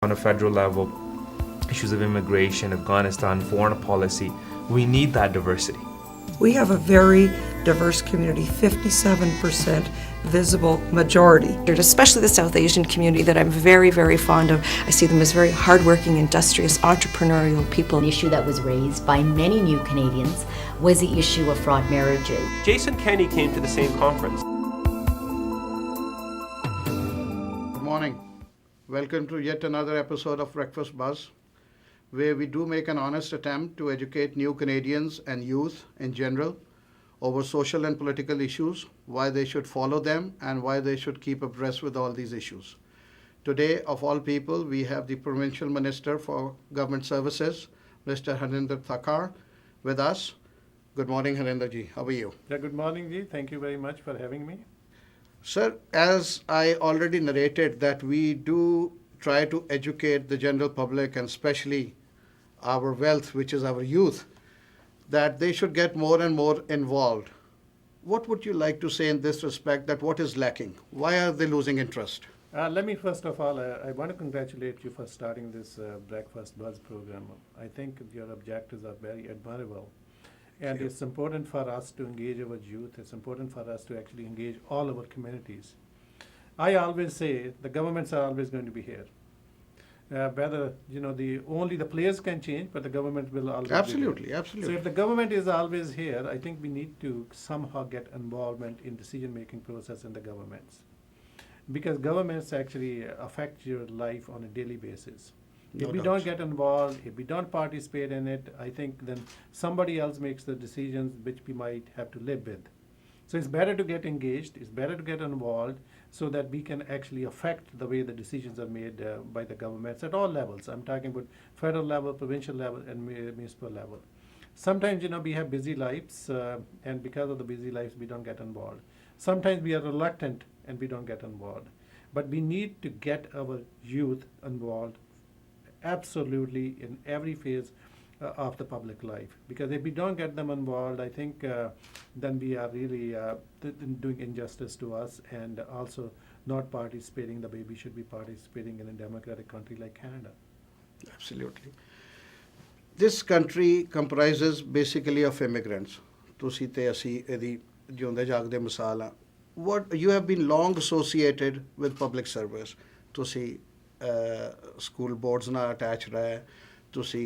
on a federal level, issues of immigration, Afghanistan, foreign policy. We need that diversity. We have a very diverse community, 57% visible majority. Especially the South Asian community that I'm very, very fond of. I see them as very hardworking, industrious, entrepreneurial people. An issue that was raised by many new Canadians was the issue of fraud marriages. Jason Kenney came to the same conference. Good morning. Welcome to yet another episode of Breakfast Buzz, where we do make an honest attempt to educate new Canadians and youth in general over social and political issues, why they should follow them, and why they should keep abreast with all these issues. Today, of all people, we have the Provincial Minister for Government Services, Mr. Harinder Thakkhar, with us. Good morning, Harinder ji. How are you? Yeah, good morning, ji. Thank you very much for having me. Sir, as I already narrated, that we do try to educate the general public and especially our wealth, which is our youth, that they should get more and more involved. What would you like to say in this respect, that what is lacking? Why are they losing interest? Let me first of all, I want to congratulate you for starting this Breakfast Buzz program. I think your objectives are very admirable. And it's important for us to engage our youth. It's important for us to actually engage all our communities. I always say the governments are always going to be here. Whether only the players can change, but the government will always Absolutely, be here. absolutely. So if the government is always here, I think we need to somehow get involvement in decision-making process in the governments, because governments actually affect your life on a daily basis. If we don't get involved, if we don't participate in it, I think then somebody else makes the decisions which we might have to live with. So it's better to get engaged, it's better to get involved so that we can actually affect the way the decisions are made by the governments at all levels. I'm talking about federal level, provincial level, and municipal level. Sometimes, we have busy lives, and because of the busy lives, we don't get involved. Sometimes we are reluctant and we don't get involved. But we need to get our youth involved absolutely in every phase of the public life, because if we don't get them involved, I think then we are really doing injustice to us and also not participating the way we should be participating in a democratic country like Canada. Absolutely. This country comprises basically of immigrants. ਤੁਸੀਂ ਤੇ ਅਸੀਂ ਇਹਦੀ ਜਿਉਂਦੇ ਜਾਗਦੇ ਮਿਸਾਲ ਆ. What you have been long associated with public service. ਤੁਸੀਂ school boards ਨਾਲ attached ਰਹੇ, ਤੁਸੀਂ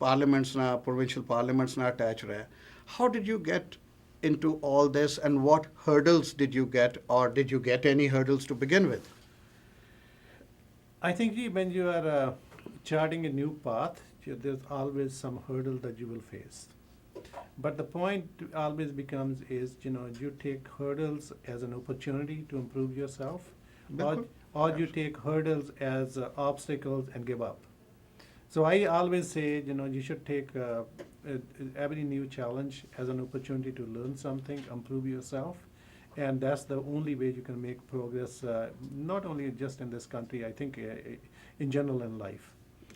parliaments ਨਾਲ, provincial parliaments ਨਾਲ attached ਰਹੇ. How did you get into all this, and what hurdles did you get, or did you get any hurdles to begin with? I think when you are charting a new path, there's always some hurdle that you will face. But the point always becomes is, you take hurdles as an opportunity to improve yourself, or you take hurdles as obstacles and give up. So I always say, you should take every new challenge as an opportunity to learn something, improve yourself, and that's the only way you can make progress, not only just in this country, I think in general in life.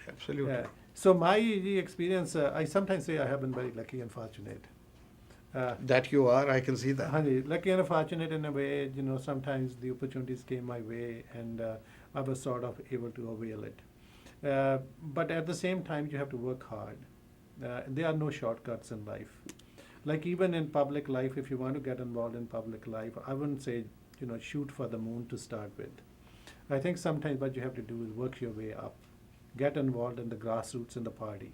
Absolutely. So my experience, I sometimes say I have been very lucky and fortunate. That you are, I can see that. Lucky and fortunate in a way, sometimes the opportunities came my way and I was sort of able to avail it. But at the same time, you have to work hard. There are no shortcuts in life. Like even in public life, if you want to get involved in public life, I wouldn't say, shoot for the moon to start with. I think sometimes what you have to do is work your way up. Get involved in the grassroots in the party.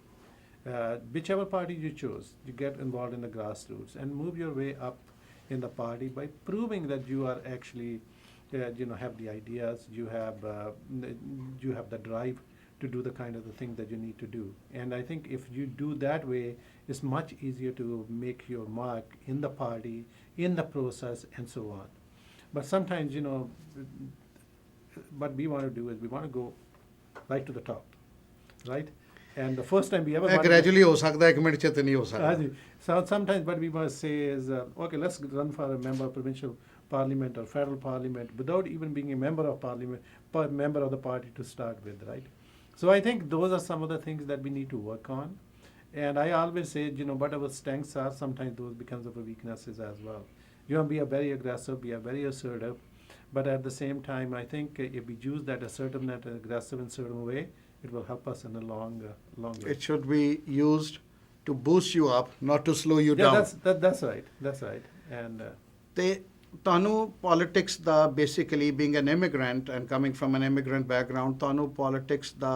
Whichever party you choose, you get involved in the grassroots and move your way up in the party by proving that you are actually, have the ideas, you have the drive to do the kind of the thing that you need to do. And I think if you do that way, it's much easier to make your mark in the party, in the process, and so on. But sometimes, what we want to do is we want to go right to the top, right? And the first time we ever gradually ho sakta hai, ek minute ch nahi ho sakta. So sometimes what we must say is, okay, let's run for a member of provincial parliament or federal parliament without even being a member of parliament, member of the party to start with, right? So I think those are some of the things that we need to work on. And I always say, what our strengths are, sometimes those becomes our weaknesses as well. We are very aggressive, we are very assertive, But at the same time, I think if we use that assertiveness and aggressive in certain way, it will help us in the long run. It should be used to boost you up, not to slow you Yeah, down. that's right. That's right. And ਤੇ ਤੁਹਾਨੂੰ politics the basically being an immigrant and coming from an immigrant background, ਤੁਹਾਨੂੰ politics ਦਾ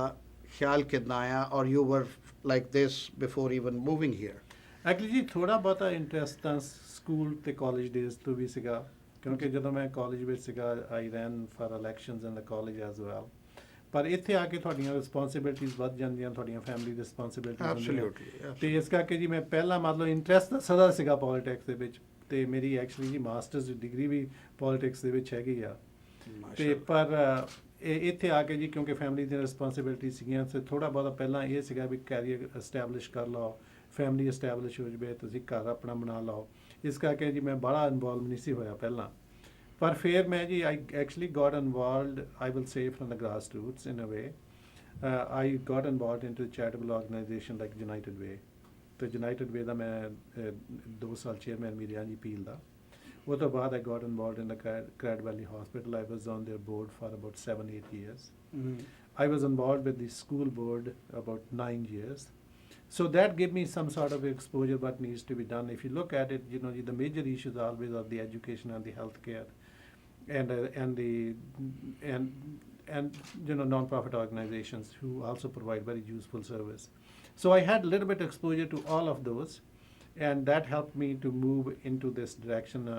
ਖਿਆਲ ਕਿੱਦਾਂ ਆਇਆ, or you were like this before even moving here? Actually ਜੀ ਥੋੜਾ ਬਹੁਤਾ interest ਤਾਂ ਸਕੂਲ ਤੇ ਕਾਲਜ ਡੇਜ਼ ਤੋਂ ਵੀ ਸੀਗਾ, ਕਿਉਂਕਿ ਜਦੋਂ ਮੈਂ ਕਾਲਜ ਵਿੱਚ ਸੀਗਾ I ran for elections in the college as well. ਪਰ ਇੱਥੇ ਆ ਕੇ ਤੁਹਾਡੀਆਂ ਰਿਸਪੌਂਸਿਬਿਲਿਟੀਜ਼ ਵੱਧ ਜਾਂਦੀਆਂ, ਤੁਹਾਡੀਆਂ ਫੈਮਿਲੀ ਦੀ ਰਿਸਪੌਂਸਿਬਿਲਿਟੀਜ਼ Absolutely. ਤੇ ਇਸ ਕਰਕੇ ਜੀ ਮੈਂ ਪਹਿਲਾਂ ਮਤਲਬ ਇੰਟਰਸਟ ਤਾਂ ਸਦਾ ਸੀਗਾ ਪੋਲੀਟਿਕਸ ਦੇ ਵਿੱਚ, ਤੇ ਮੇਰੀ ਐਕਚੁਅਲੀ ਜੀ ਮਾਸਟਰਸ ਦੀ ਡਿਗਰੀ ਵੀ ਪੋਲੀਟਿਕਸ ਦੇ ਵਿੱਚ ਹੈਗੀ ਆ। ਤੇ ਪਰ ਇੱਥੇ ਆ ਕੇ ਜੀ ਕਿਉਂਕਿ ਫੈਮਿਲੀ ਦੀਆਂ ਰਿਸਪੌਂਸਿਬਿਲਿਟੀ ਸੀਗੀਆਂ, ਤੇ ਥੋੜਾ ਬਹੁਤਾ ਪਹਿਲਾਂ ਇਹ ਸੀਗਾ ਵੀ ਕੈਰੀਅਰ ਐਸਟੈਬਲਿਸ਼ ਕਰ ਲਓ, ਫੈਮਿਲੀ ਐਸਟੈਬਲਿਸ਼ ਹੋ ਜਾਵੇ, ਤੁਸੀਂ ਘਰ ਆਪਣਾ ਬਣਾ ਲਓ। ਇਸ ਕਰਕੇ ਜੀ ਮੈਂ ਬੜਾ ਇਨਵੋਲਵ ਨਹੀਂ ਸੀ ਹੋਇਆ ਪਹਿਲਾਂ। ਪਰ ਫਿਰ ਮੈਂ ਜੀ I actually got involved, I will say from the grass roots in a way. I got involved into charitable organisation like United Way. ਤੇ ਯੂਨਾਈਟਿਡ ਵੇ ਦਾ ਮੈਂ 2 ਸਾਲ ਚੇਅਰਮੈਨ ਵੀ ਰਿਹਾ ਜੀ ਪੀਲ ਦਾ। ਉਹ ਤੋਂ ਬਾਅਦ I got involved in the Credit Valley hospital. I was on their board for about 7-8 years. I was involved with the school board about 9 years. So that gave me some sort of exposure what needs to be done. If you look at it, you know, the major issues always are the education and the healthcare, and you know, non-profit organizations who also provide very useful service. So I had a little bit exposure to all of those, and that helped me to move into this direction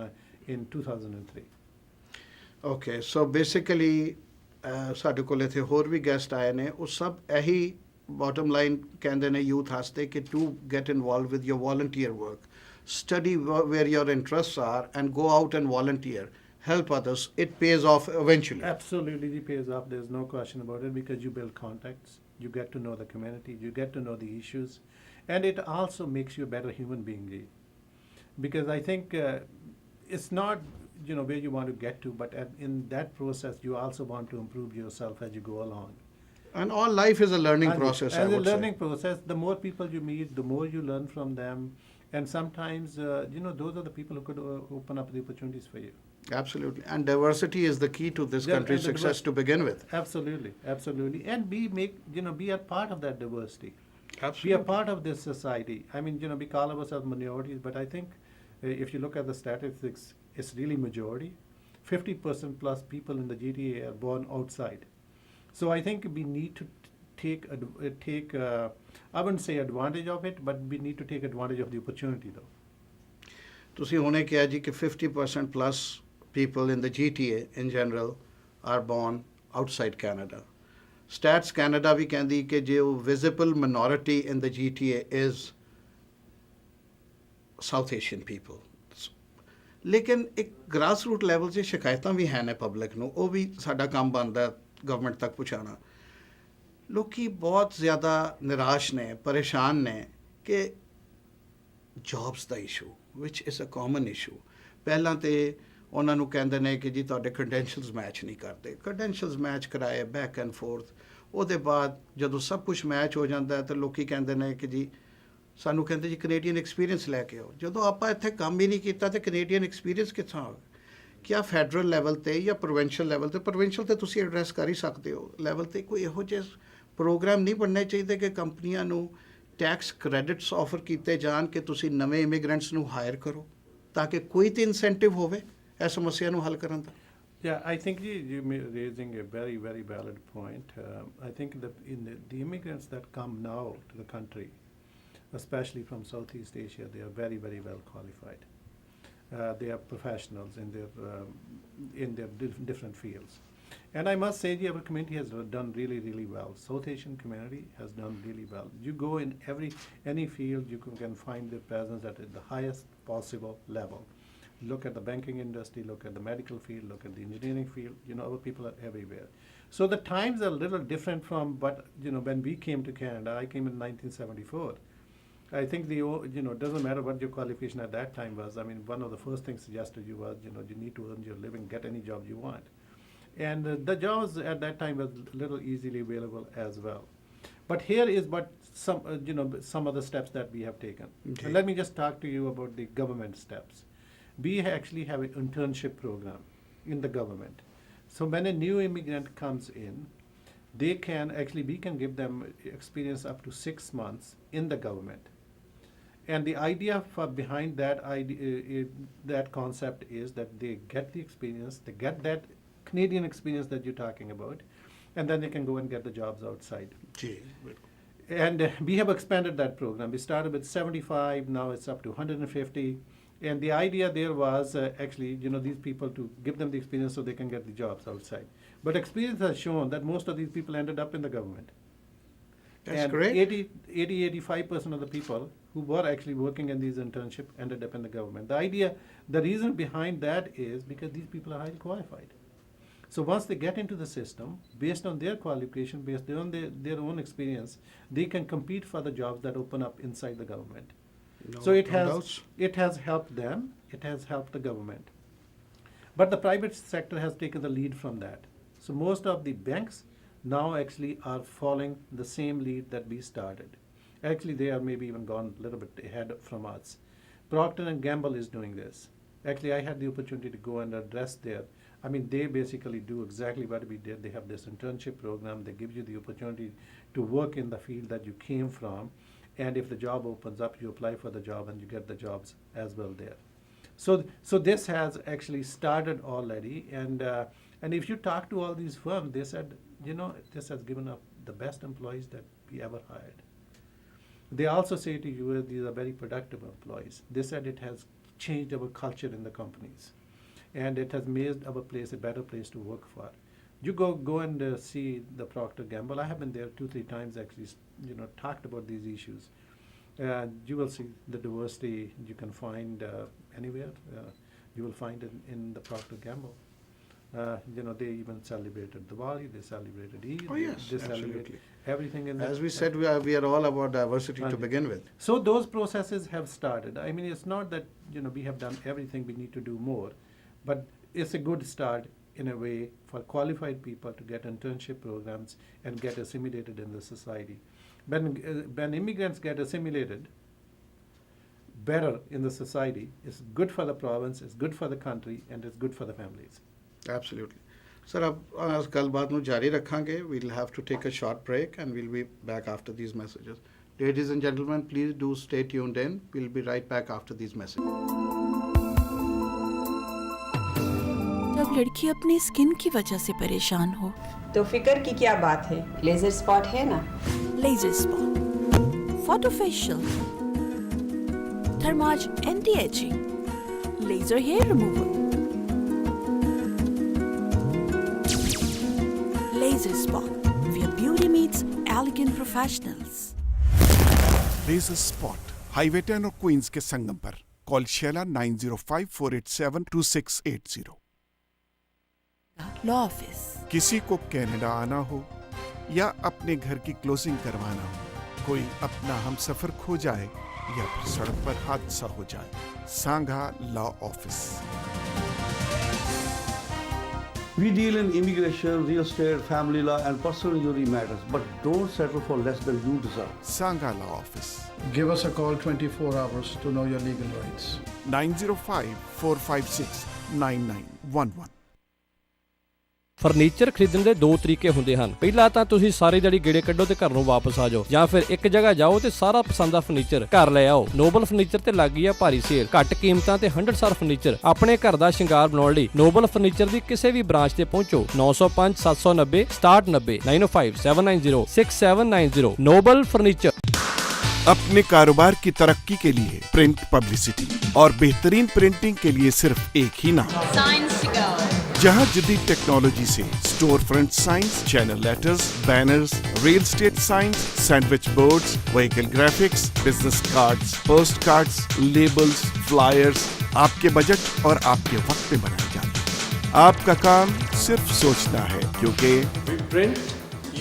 in 2003. Okay, so basically ਸਾਡੇ ਕੋਲ ਇੱਥੇ ਹੋਰ ਵੀ guest ਆਏ ਨੇ, ਉਹ ਸਭ ਇਹੀ bottom line ਕਹਿੰਦੇ ਨੇ ਯੂਥ ਵਾਸਤੇ ਕਿ to get involved with your volunteer work, study where your interests are and go out and volunteer, help others. It pays off eventually. Absolutely, it pays off. There's no question about it, because you build contacts, you get to know the community, you get to know the issues, and it also makes you a better human being. Because I think it's not, you know, where you want to get to, but in that process you also want to improve yourself as you go along. And all life is a learning process, I As a would say. learning process, the more people you meet, the more you learn from them, and sometimes you know, those are the people who could open up the opportunities for you. Absolutely. And diversity is the key to this Yeah, country's and the success to begin with. Absolutely, absolutely, and be a part of that diversity. Absolutely. Be a part of this society. I mean, you know, we call ourselves minorities, but I think if you look at the statistics, it's really majority. 50% plus people in the GTA are born outside. So I think we need to take I wouldn't say advantage of it, but we need to take advantage of the opportunity though. ਤੁਸੀਂ ਹੁਣੇ ਕਿਹਾ ਜੀ ਕਿ 50% plus people in the GTA in general are born outside Canada. Stats Canada ਵੀ ਕਹਿੰਦੀ ਕਿ ਜੋ visible minority in the GTA is South Asian people. ਲੇਕਿਨ ਇੱਕ ਗ੍ਰਾਸ ਰੂਟ ਲੈਵਲ 'ਤੇ ਸ਼ਿਕਾਇਤਾਂ ਵੀ ਹੈ ਨੇ ਪਬਲਿਕ ਨੂੰ, ਉਹ ਵੀ ਸਾਡਾ ਕੰਮ ਬਣਦਾ ਗਵਰਨਮੈਂਟ ਤੱਕ ਪਹੁੰਚਾਉਣਾ। ਲੋਕੀ ਬਹੁਤ ਜ਼ਿਆਦਾ ਨਿਰਾਸ਼ ਨੇ, ਪਰੇਸ਼ਾਨ ਨੇ ਕਿ ਜੌਬਸ ਦਾ issue, which is a common issue. ਪਹਿਲਾਂ ਤੇ ਉਹਨਾਂ ਨੂੰ ਕਹਿੰਦੇ ਨੇ ਕਿ ਜੀ ਤੁਹਾਡੇ ਕ੍ਰੈਡੈਂਸ਼ੀਅਲਸ ਮੈਚ ਨਹੀਂ ਕਰਦੇ, ਕ੍ਰੈਡੈਂਸ਼ੀਅਲਸ ਮੈਚ ਕਰਾਏ ਬੈਕ ਐਂਡ ਫੋਰਥ। ਉਹਦੇ ਬਾਅਦ ਜਦੋਂ ਸਭ ਕੁਝ ਮੈਚ ਹੋ ਜਾਂਦਾ ਤਾਂ ਲੋਕੀ ਕਹਿੰਦੇ ਨੇ ਕਿ ਜੀ ਸਾਨੂੰ ਕਹਿੰਦੇ ਜੀ ਕੈਨੇਡੀਅਨ ਐਕਸਪੀਰੀਅੰਸ ਲੈ ਕੇ ਆਓ। ਜਦੋਂ ਆਪਾਂ ਇੱਥੇ ਕੰਮ ਹੀ ਨਹੀਂ ਕੀਤਾ ਤਾਂ ਕੈਨੇਡੀਅਨ ਐਕਸਪੀਰੀਅੰਸ ਕਿੱਥੋਂ ਆਵੇ? ਕਿਆ ਫੈਡਰਲ ਲੈਵਲ 'ਤੇ ਜਾਂ ਪ੍ਰੋਵਿੰਸ਼ੀਅਲ ਲੈਵਲ 'ਤੇ, ਪ੍ਰੋਵਿੰਸ਼ੀਅਲ 'ਤੇ ਤੁਸੀਂ ਐਡਰੈਸ ਕਰ ਹੀ ਸਕਦੇ ਹੋ, ਲੈਵਲ 'ਤੇ ਕੋਈ ਇਹੋ ਜਿਹੇ ਪ੍ਰੋਗਰਾਮ ਨਹੀਂ ਬਣਨੇ ਚਾਹੀਦੇ ਕਿ ਕੰਪਨੀਆਂ ਨੂੰ ਟੈਕਸ ਕ੍ਰੈਡਿਟਸ ਆਫਰ ਕੀਤੇ ਜਾਣ ਕਿ ਤੁਸੀਂ ਨਵੇਂ ਇਮੀਗ੍ਰੈਂਟਸ ਨੂੰ ਹਾਇਰ ਕਰੋ, ਤਾਂ ਕਿ ਕੋਈ ਤਾਂ ਇਨਸੈਂਟਿਵ ਹੋਵੇ ਇਸ ਸਮੱਸਿਆ ਨੂੰ ਹੱਲ ਕਰਨ ਦਾ। Yeah, I think you're raising a very, very valid point. I think that the immigrants that come now to the country, especially from Southeast Asia, they are very, very well qualified. They are professionals in their different fields. And I must say, our community has done really, really well. South Asian community has done really well. You go in any field, you can find their presence at the highest possible level. Look at the banking industry, look at the medical field, look at the engineering field, you know, our people are everywhere. So the times are a little different from what, you know, when we came to Canada. I came in 1974. I think you know, it doesn't matter what your qualification at that time was. I mean, one of the first things suggested you was, you know, you need to earn your living, get any job you want. And the jobs at that time was a little easily available as well. But here is what some of the steps that we have taken. Okay. And let me just talk to you about the government steps. We actually have an internship program in the government. So when a new immigrant comes in, we can give them experience up to 6 months in the government. And the idea behind that concept is that they get the experience, they get that Canadian experience that you're talking about, and then they can go and get the jobs outside. And we have expanded that program. We started with 75, now it's up to 150. And the idea there was these people to give them the experience so they can get the jobs outside. But experience has shown that most of these people ended up in the government. That's and great. 85% of the people who were actually working in these internships ended up in the government. The reason behind that is because these people are highly qualified. So once they get into the system, based on their qualification, based on their own experience, they can compete for the jobs that open up inside the government. So it has helped them, it has helped the government. But the private sector has taken the lead from that. So most of the banks now actually are following the same lead that we started. Actually, they are maybe even gone a little bit ahead from us. Procter & Gamble is doing this. Actually, I had the opportunity to go and address there. They basically do exactly what we did. They have this internship program. They give you the opportunity to work in the field that you came from. And if the job opens up, you apply for the job and you get the jobs as well there. So this has actually started already. And if you talk to all these firms, they said, this has given up the best employees that we ever hired. They also say to you, these are very productive employees. They said it has changed our culture in the companies. And it has made our place a better place to work for. You go and see the Procter & Gamble. I have been there 2-3 times actually, talked about these issues. You will see the diversity you can find anywhere. You will find it in the Procter & Gamble. They even celebrated Diwali, they celebrated Eid. Oh yes, they absolutely. celebrated everything in As we said, we are all about diversity to begin with. So those processes have started. It's not that we have done everything, we need to do more. But it's a good start in a way for qualified people to get internship programs and get assimilated in the society. When immigrants get assimilated better in the society, it's good for the province, it's good for the country, and it's good for the families. Absolutely. Sir, ab as galbaat nu jari rakhange. We'll have to take a short break and we'll be back after these messages. Ladies and gentlemen, please do stay tuned in. We'll be right back after these messages. जब लड़की अपनी skin की वजह से परेशान हो तो फिक्र की क्या बात है, लेजर स्पॉट है ना। Laser Spot, photo facial, Thermage anti ageing, laser hair removal, Laser Spot, where beauty meets elegant professionals. Laser Spot, highway 10 और क्वींस के संगम पर। Call Sheila 9054872680। Law office. किसी को कनाडा आना हो या अपने घर की क्लोजिंग करवाना हो, कोई अपना हमसफर खो जाए या फिर सड़क पर हादसा हो जाए, Sangha law office. We deal in immigration, real estate, family law, and personal injury matters, but don't settle for less than you deserve. Sangha Law Office. Give us a call 24 hours to know your legal rights. 905-456-9911. Furniture ਖਰੀਦਣ ਦੇ 2 ਤਰੀਕੇ ਹੁੰਦੇ ਹਨ। ਪਹਿਲਾ ਤਾਂ ਤੁਸੀਂ ਸਾਰੀ ਦਿਹਾੜੀ ਗੇੜੇ ਕੱਢੋ ਤੇ ਘਰ ਨੂੰ ਵਾਪਸ ਆ ਜਾਓ, ਜਾਂ ਫਿਰ ਇੱਕ ਜਗ੍ਹਾ ਜਾਓ ਤੇ ਸਾਰਾ ਪਸੰਦ ਦਾ ਫਰਨੀਚਰ ਘਰ ਲੈ ਆਓ। ਨੋਬਲ ਫਰਨੀਚਰ ਤੇ ਲੱਗੀ ਆ ਭਾਰੀ ਸੇਲ, ਘੱਟ ਕੀਮਤਾਂ ਤੇ 100% ਫਰਨੀਚਰ। ਆਪਣੇ ਘਰ ਦਾ ਸ਼ਿੰਗਾਰ ਬਣਾਉਣ ਲਈ ਨੋਬਲ ਫਰਨੀਚਰ ਦੀ ਕਿਸੇ ਵੀ ਬ੍ਰਾਂਚ ਤੇ ਪਹੁੰਚੋ। 905-790-6790 905-790-6790 नोबल फर्नीचर। अपने कारोबार की तरक्की के लिए प्रिंट पब्लिसिटी और बेहतरीन प्रिंटिंग के लिए सिर्फ एक ही नाम, साइंस टू गो, जहां जदीद टेक्नोलॉजी से store front science, channel letters, banners, real estate science, sandwich boards, vehicle graphics, business cards, post cards, labels, flyers आपके बजट और आपके वक्त में बनाए जाते हैं। आपका काम सिर्फ सोचना है, क्योंकि We print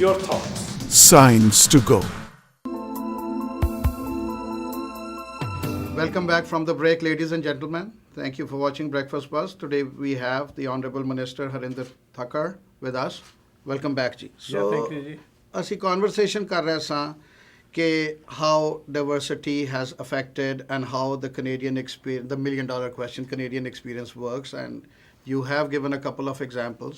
your thoughts. Science to go. Welcome back from the break, ladies and gentlemen. Thank you for watching Breakfast Buzz. Today we have the Honorable Minister Harinder Thakkhar with us. Welcome back, ji. Thank you, ji. ਅਸੀਂ conversation ਕਰ ਰਹੇ ਸਾਂ ਕਿ how diversity has affected and how the Canadian experience, the $1 million question, Canadian experience works, and you have given a couple of examples.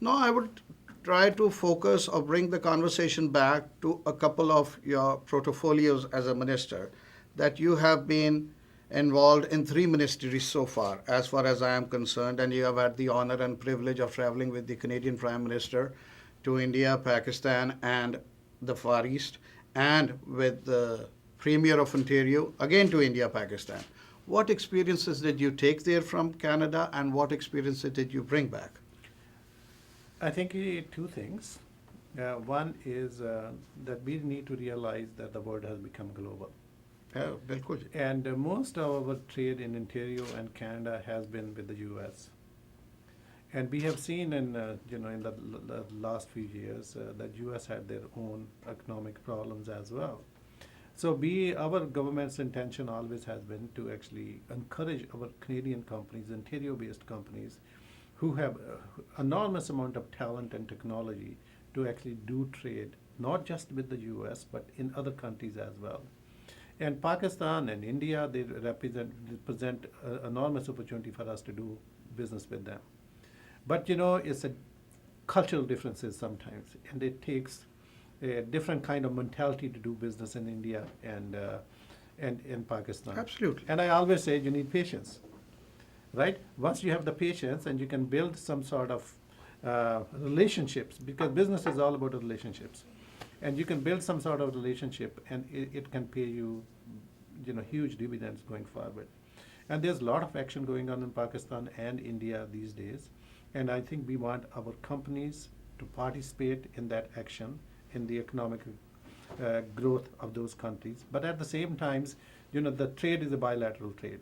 No, I would try to focus or bring the conversation back to a couple of your portfolios as a minister, that you have been involved in 3 ministries so far as I am concerned, and you have had the honor and privilege of traveling with the Canadian Prime Minister to India, Pakistan, and the Far East, and with the Premier of Ontario, again to India, Pakistan. What experiences did you take there from Canada, and what experiences did you bring back? I think two things. One is that we need to realize that the world has become global. Yeah, bilkul. And most of our trade in Ontario and Canada has been with the U.S. And we have seen in the last few years that U.S. had their own economic problems as well. So our government's intention always has been to actually encourage our Canadian companies, Ontario-based companies, who have enormous amount of talent and technology to actually do trade, not just with the U.S., but in other countries as well. And Pakistan and India, they present enormous opportunity for us to do business with them. But it's a cultural differences sometimes, and it takes a different kind of mentality to do business in India and in Pakistan. Absolutely. And I always say you need patience, right? Once you have the patience and you can build some sort of relationships, because business is all about relationships, and you can build some sort of relationship, and it can pay you, huge dividends going forward. And there's a lot of action going on in Pakistan and India these days, and I think we want our companies to participate in that action, in the economic growth of those countries. But at the same time, the trade is a bilateral trade.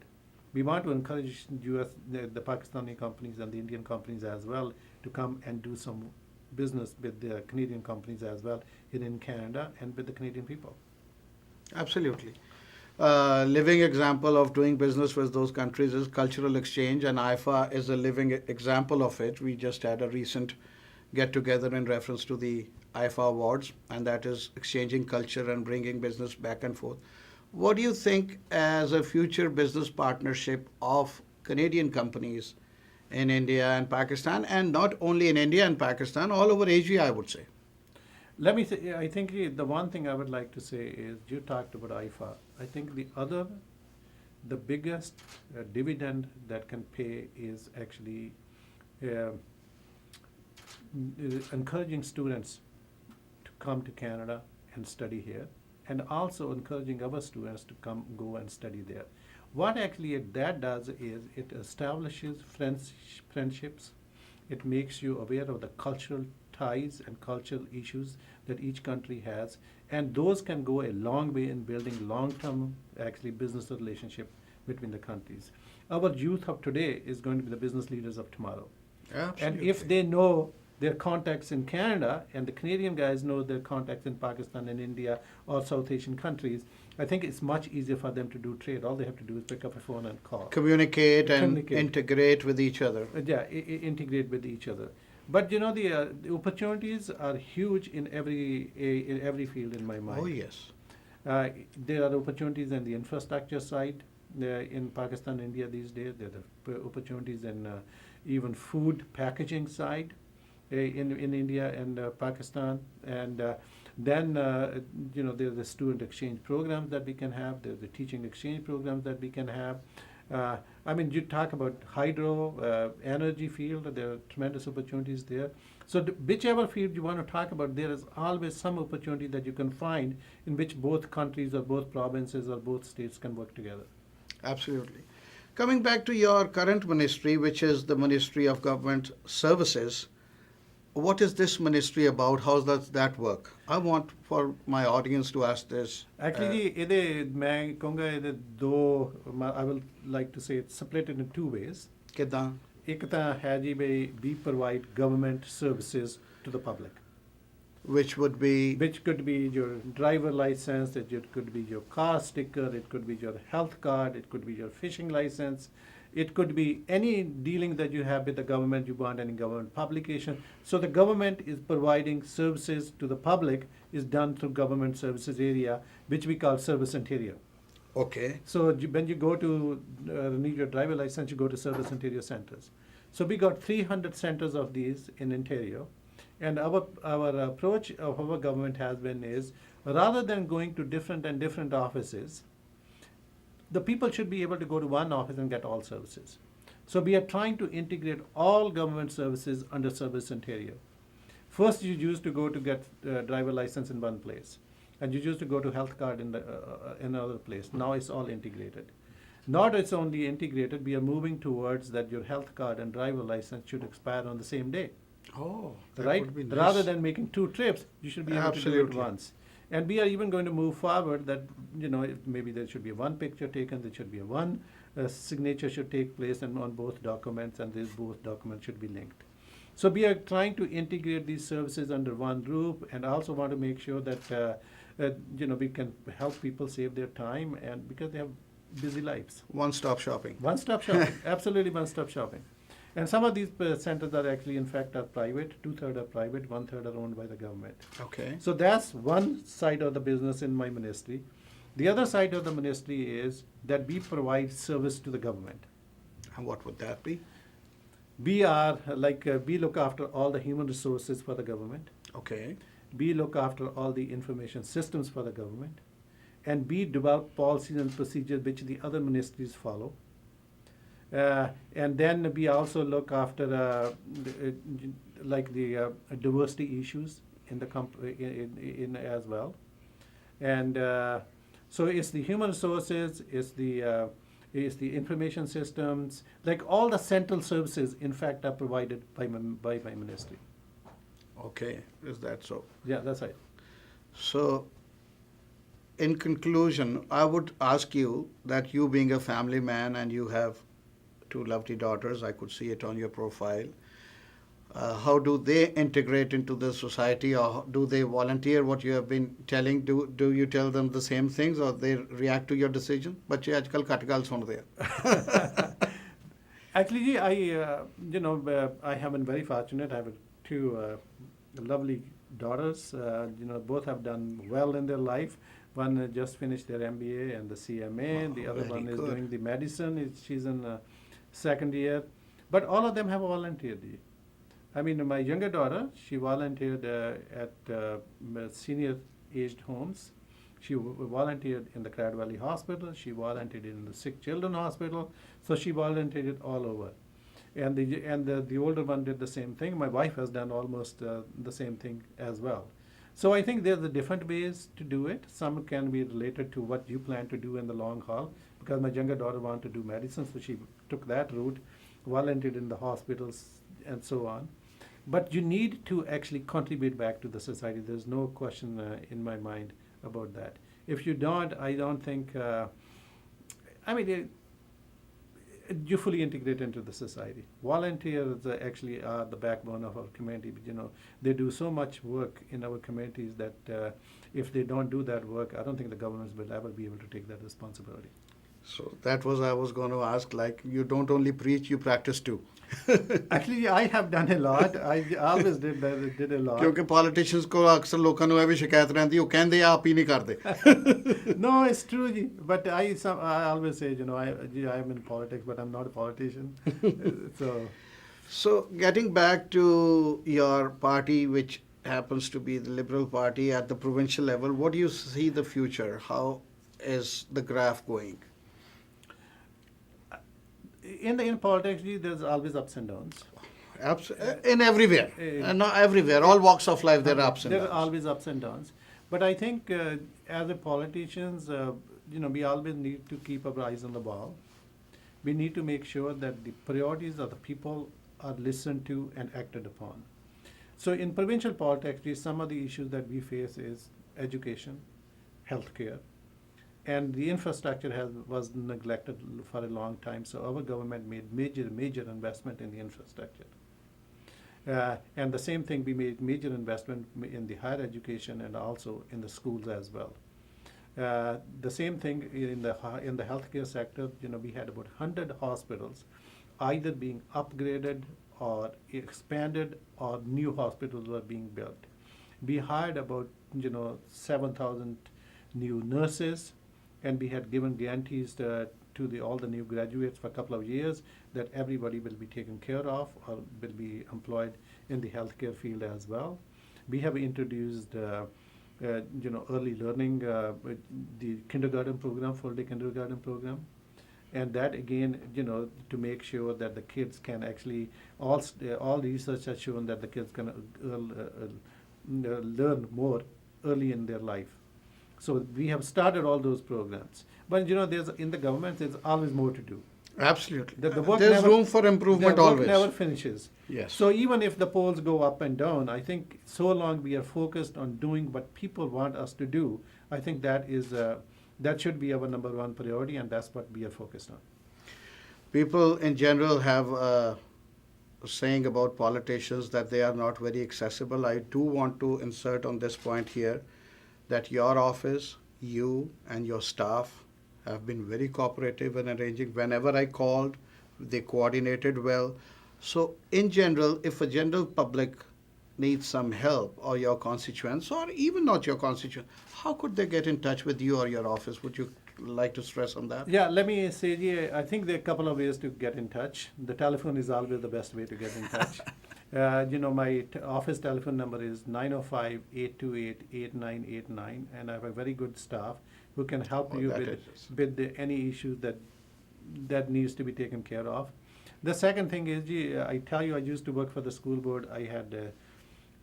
We want to encourage the Pakistani companies and the Indian companies as well to come and do some business with the Canadian companies as well here in Canada and with the Canadian people. Absolutely. Living example of doing business with those countries is cultural exchange, and IFA is a living example of it. We just had a recent get-together in reference to the IFA awards, and that is exchanging culture and bringing business back and forth. What do you think as a future business partnership of Canadian companies in India and Pakistan, and not only in India and Pakistan, all over Asia, I would say? Let me say, I think the one thing I would like to say is, you talked about IFA. I think the biggest dividend that can pay is actually encouraging students to come to Canada and study here, and also encouraging our students to go and study there. What actually that does is it establishes friendships. It makes you aware of the cultural ties and cultural issues that each country has, and those can go a long way in building long-term actually business relationship between the countries. Our youth of today is going to be the business leaders of tomorrow. Absolutely. And if they know their contacts in Canada, and the Canadian guys know their contacts in Pakistan and India or South Asian countries, I think it's much easier for them to do trade. All they have to do is pick up a phone and call. Communicate and integrate with each other. Yeah, integrate with each other. But the opportunities are huge in every field in my mind. Oh yes. There are opportunities in the infrastructure side in Pakistan, India these days. There are opportunities in even food packaging side in India and Pakistan, and then there's the student exchange programs that we can have. There's the teaching exchange programs that we can have. You talk about hydro energy field. There are tremendous opportunities there. So whichever field you want to talk about, there is always some opportunity that you can find in which both countries or both provinces or both states can work together. Absolutely. Coming back to your current ministry, which is the Ministry of Government Services, what is this ministry about? How does that work? I want for my audience to ask this. Actually, I will like to say it's split into two ways. Kidan? Ek ਤਾਂ ਹੈ ਜੀ ਵੀ we provide government services to the public. Which could be your driver license, it could be your car sticker, it could be your health card, it could be your fishing license, it could be any dealing that you have with the government, you want any government publication. So the government is providing services to the public is done through government services area, which we call Service Ontario. Okay. So when you go to renew your driver license, you go to Service Ontario centers. So we got 300 centers of these in Ontario. And our approach of our government has been is, rather than going to different offices, the people should be able to go to one office and get all services. So we are trying to integrate all government services under Service Ontario. First, you used to go to get driver license in one place, and you used to go to health card in another place. Now it's all integrated. Not it's only integrated, we are moving towards that your health card and driver license should expire on the same day. Oh, that Right? would be nice. Rather than making 2 trips, you should be able to do it Absolutely. once. And we are even going to move forward that, maybe there should be one picture taken, there should be one signature should take place and on both documents, and these both documents should be linked. So we are trying to integrate these services under one roof, and also want to make sure that, we can help people save their time, and because they have busy lives. One-stop shopping. One-stop shopping, absolutely one-stop shopping. And some of these centers are actually, in fact, are private. 2/3 are private, 1/3 are owned by the government. Okay. So that's one side of the business in my ministry. The other side of the ministry is that we provide service to the government. And what would that be? We are we look after all the human resources for the government. Okay. We look after all the information systems for the government. And we develop policies and procedures which the other ministries follow. And then we also look after the diversity issues in the in as well. And so it's the human resources, it's the information systems, like all the central services, in fact, are provided by my ministry. Okay, is that so? Yeah, that's right. So, in conclusion, I would ask you that, you being a family man and you have 2 lovely daughters, I could see it on your profile, how do they integrate into the society, or do they volunteer what you have been telling? Do you tell them the same things, or they react to your decision? ਬੱਚੇ ਅੱਜ ਕੱਲ੍ਹ ਘੱਟ ਗੱਲ ਸੁਣਦੇ ਆ. Actually, I have been very fortunate. I have 2 lovely daughters. Both have done well in their life. One just finished their MBA and the CMA, and the other one is doing the medicine. She's in 2nd year. But all of them have volunteered. I mean, my younger daughter, she volunteered at senior aged homes. She volunteered in the Cradle Valley Hospital. She volunteered in the Sick Children Hospital. So she volunteered all over. And the older one did the same thing. My wife has done almost the same thing as well. So I think there's different ways to do it. Some can be related to what you plan to do in the long haul. Because my younger daughter wanted to do medicine, so she took that route, volunteered in the hospitals, and so on. But you need to actually contribute back to the society. There's no question in my mind about that. If you don't, I don't think, you fully integrate into the society. Volunteers actually are the backbone of our community. They do so much work in our communities that if they don't do that work, I don't think the governments will ever be able to take that responsibility. So that was, I was going to ask, you don't only preach, you practice too. Actually, I have done a lot. I always did a lot. ਕਿਉਂਕਿ politicians ਕੋਲ ਅਕਸਰ ਲੋਕਾਂ ਨੂੰ ਇਹ ਵੀ ਸ਼ਿਕਾਇਤ ਰਹਿੰਦੀ, ਉਹ ਕਹਿੰਦੇ ਆਪ ਹੀ ਨਹੀਂ ਕਰਦੇ. No, it's true. But I always say, I'm in politics, but I'm not a politician. So getting back to your party, which happens to be the Liberal Party at the provincial level, what do you see the future? How is the graph going? In politics, there's always ups and downs. In everywhere. Not everywhere. All walks of life, there are ups and downs. There are always ups and downs. But I think as a politicians, we always need to keep our eyes on the ball. We need to make sure that the priorities of the people are listened to and acted upon. So in provincial politics, some of the issues that we face is education, healthcare, and the infrastructure was neglected for a long time. So our government made major investment in the infrastructure. And the same thing, we made major investment in the higher education and also in the schools as well. The same thing in the healthcare sector. We had about 100 hospitals either being upgraded or expanded, or new hospitals were being built. We hired about 7,000 new nurses, and we had given guarantees to all the new graduates for a couple of years, that everybody will be taken care of or will be employed in the healthcare field as well. We have introduced early learning, the kindergarten program, full-day kindergarten program. And that again, to make sure that the kids can actually, all research has shown that the kids can learn more early in their life. So we have started all those programs. But in the government, there's always more to do. Absolutely. The work There's never, room for improvement the work always. never finishes. Yes. So even if the polls go up and down, I think so long we are focused on doing what people want us to do, I think that should be our number one priority, and that's what we are focused on. People in general have a saying about politicians that they are not very accessible. I do want to insert on this point here that your office, you and your staff have been very cooperative in arranging. Whenever I called, they coordinated well. So in general, if a general public needs some help, or your constituents, or even not your constituents, how could they get in touch with you or your office? Would you like to stress on that? Yeah, let me say, I think there are a couple of ways to get in touch. The telephone is always the best way to get in touch. My office telephone number is 905-828-8989, and I have a very good staff who can help you with any issues that needs to be taken care of. The second thing is, I tell you, I used to work for the school board. I had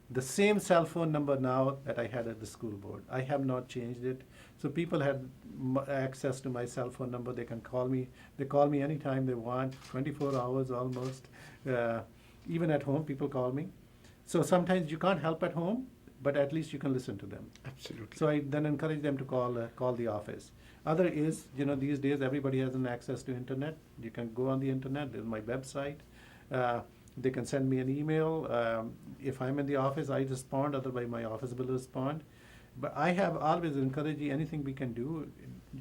the same cell phone number now that I had at the school board. I have not changed it. So people had access to my cell phone number. They can call me. They call me anytime they want, 24 hours almost. Even at home, people call me. So sometimes you can't help at home, but at least you can listen to them. Absolutely. So I then encourage them to call the office. Other is, these days everybody has an access to internet. You can go on the internet. There's my website. They can send me an email. If I'm in the office, I respond. Otherwise, my office will respond. But I have always encouraged anything we can do.